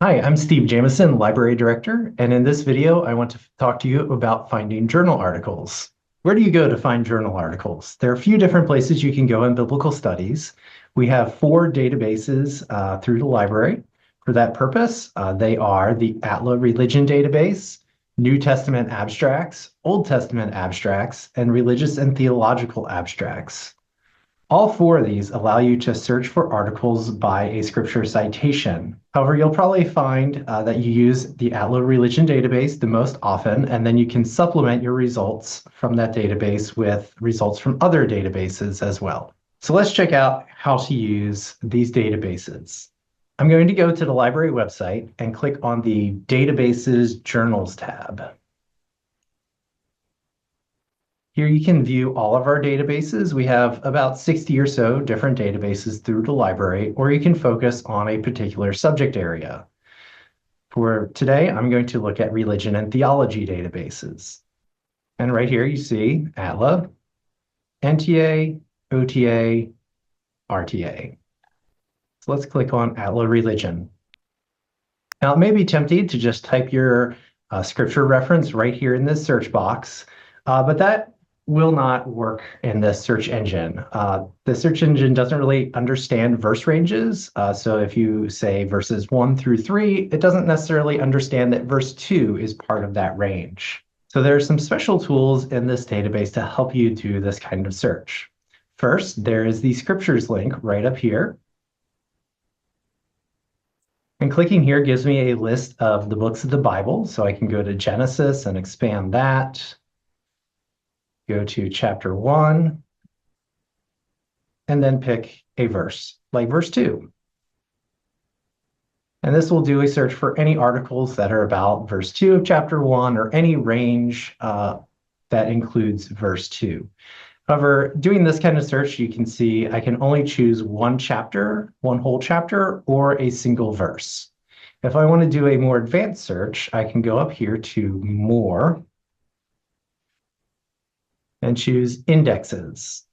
Hi, I'm Steve Jamison, Library Director, and in this video, I want to talk to you about finding journal articles. Where do you go to find journal articles? There are a few different places you can go in biblical studies. We have four databases through the library for that purpose. They are the Atla Religion database, New Testament abstracts, Old Testament abstracts, and religious and theological abstracts. All four of these allow you to search for articles by a scripture citation. However, you'll probably find that you use the Atla Religion database the most often, and then you can supplement your results from that database with results from other databases as well. So let's check out how to use these databases. I'm going to go to the library website and click on the Databases Journals tab. Here you can view all of our databases. We have about 60 or so different databases through the library, or you can focus on a particular subject area. For today, I'm going to look at religion and theology databases. And right here you see ATLA, NTA, OTA, RTA. So let's click on ATLA Religion. Now it may be tempting to just type your scripture reference right here in this search box, but that will not work in this search engine. The search engine doesn't really understand verse ranges. So if you say verses 1 through 3, it doesn't necessarily understand that verse 2 is part of that range. So there are some special tools in this database to help you do this kind of search. First, there is the scriptures link right up here. And clicking here gives me a list of the books of the Bible. So I can go to Genesis and expand that. Go to chapter 1, and then pick a verse, like verse 2. And this will do a search for any articles that are about verse 2 of chapter 1 or any range that includes verse 2. However, doing this kind of search, you can see I can only choose one chapter, one whole chapter, or a single verse. If I want to do a more advanced search, I can go up here to More, and choose indexes.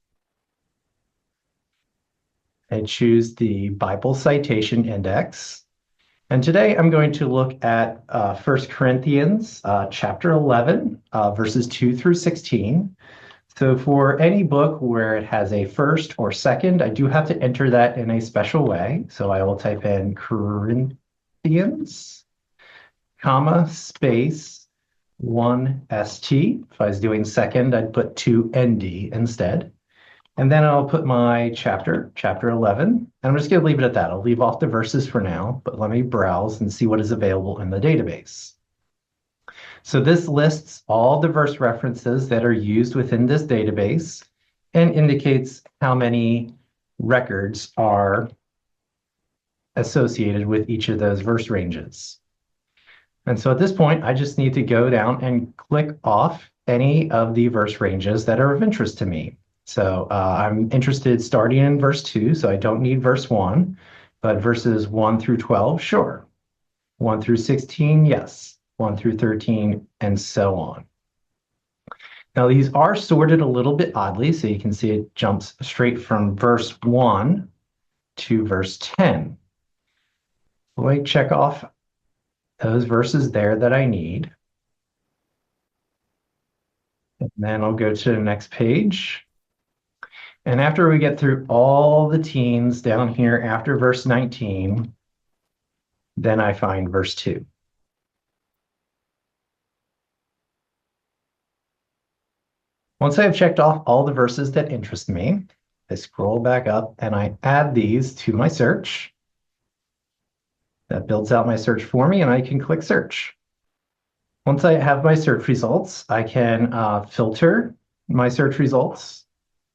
I choose the Bible Citation Index. And today I'm going to look at 1 Corinthians chapter 11, verses 2 through 16. So for any book where it has a first or second, I do have to enter that in a special way. So I will type in Corinthians, comma, space, 1ST. If I was doing second, I'd put 2ND instead. And then I'll put my chapter 11. And I'm just going to leave it at that. I'll leave off the verses for now, but let me browse and see what is available in the database. So this lists all the verse references that are used within this database and indicates how many records are associated with each of those verse ranges. And so at this point, I just need to go down and click off any of the verse ranges that are of interest to me. So I'm interested starting in verse 2, so I don't need verse 1, but verses 1 through 12, sure. 1 through 16, yes. 1 through 13, and so on. Now these are sorted a little bit oddly, so you can see it jumps straight from verse 1 to verse 10. So I check off those verses there that I need. And then I'll go to the next page. And after we get through all the teens down here after verse 19, then I find verse 2. Once I have checked off all the verses that interest me, I scroll back up and I add these to my search. That builds out my search for me, and I can click search. Once I have my search results, I can filter my search results.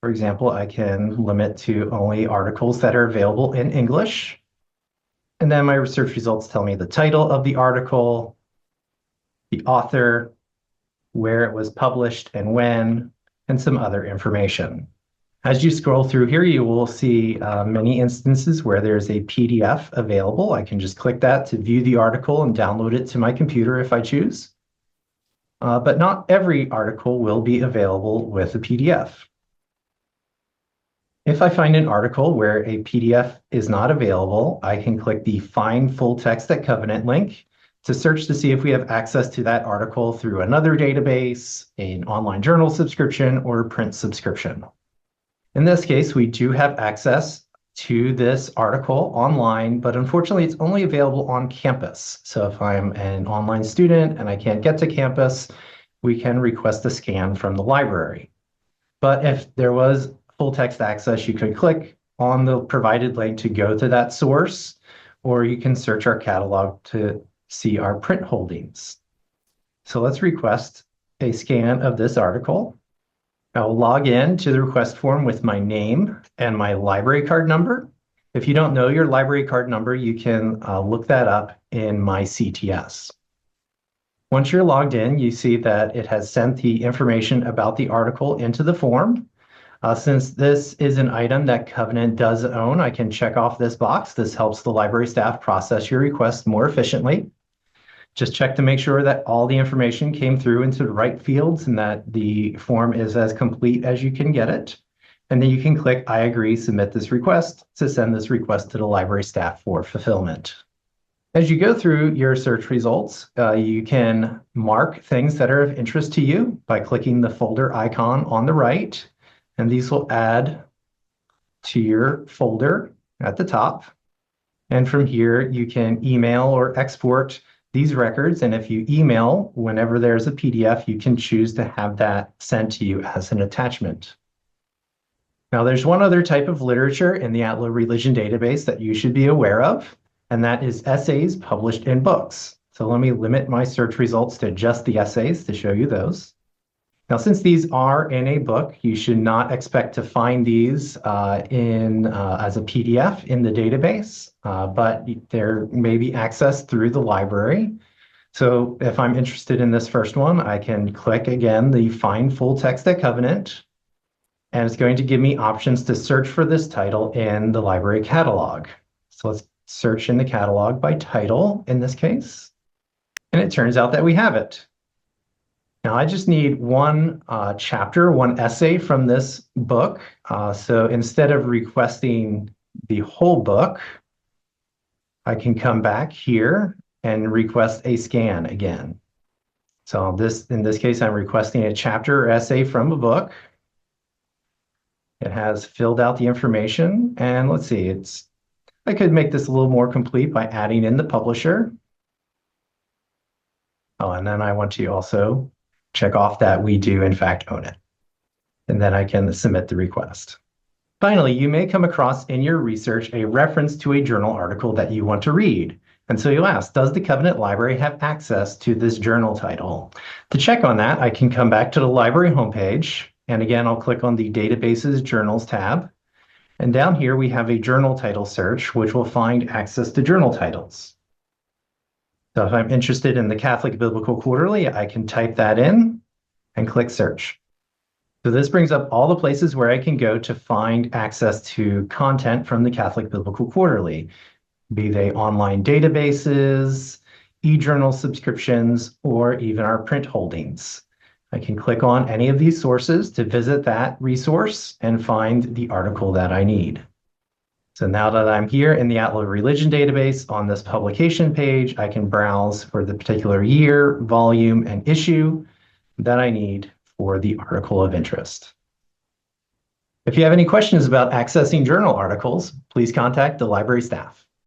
For example, I can limit to only articles that are available in English. And then my search results tell me the title of the article, the author, where it was published and when, and some other information. As you scroll through here, you will see many instances where there's a PDF available. I can just click that to view the article and download it to my computer if I choose. But not every article will be available with a PDF. If I find an article where a PDF is not available, I can click the Find Full Text at Covenant link to search to see if we have access to that article through another database, an online journal subscription, or print subscription. In this case, we do have access to this article online, but unfortunately, it's only available on campus. So if I'm an online student and I can't get to campus, we can request a scan from the library. But if there was full text access, you could click on the provided link to go to that source, or you can search our catalog to see our print holdings. So let's request a scan of this article. I'll log in to the request form with my name and my library card number. If you don't know your library card number, you can look that up in my CTS. Once you're logged in, you see that it has sent the information about the article into the form. Since this is an item that Covenant does own, I can check off this box. This helps the library staff process your request more efficiently. Just check to make sure that all the information came through into the right fields and that the form is as complete as you can get it. And then you can click I agree, submit this request to send this request to the library staff for fulfillment. As you go through your search results, you can mark things that are of interest to you by clicking the folder icon on the right, and these will add to your folder at the top. And from here, you can email or export these records. And if you email, whenever there's a PDF, you can choose to have that sent to you as an attachment. Now, there's one other type of literature in the Atla Religion database that you should be aware of, and that is essays published in books. So let me limit my search results to just the essays to show you those. Now, since these are in a book, you should not expect to find these as a PDF in the database, but there may be access through the library. So if I'm interested in this first one, I can click again the Find Full Text at Covenant, and it's going to give me options to search for this title in the library catalog. So let's search in the catalog by title in this case, and it turns out that we have it. Now, I just need one chapter, one essay from this book. So instead of requesting the whole book, I can come back here and request a scan again. So in this case, I'm requesting a chapter or essay from a book. It has filled out the information, and let's see, I could make this a little more complete by adding in the publisher. Oh, and then I want to also check off that we do in fact own it. And then I can submit the request. Finally, you may come across in your research a reference to a journal article that you want to read. And so you'll ask, does the Covenant Library have access to this journal title? To check on that, I can come back to the library homepage. And again, I'll click on the Databases Journals tab. And down here, we have a journal title search, which will find access to journal titles. So if I'm interested in the Catholic Biblical Quarterly, I can type that in and click search. So this brings up all the places where I can go to find access to content from the Catholic Biblical Quarterly, be they online databases, e-journal subscriptions, or even our print holdings. I can click on any of these sources to visit that resource and find the article that I need. So now that I'm here in the Atla Religion database on this publication page, I can browse for the particular year, volume, and issue that I need for the article of interest. If you have any questions about accessing journal articles, please contact the library staff.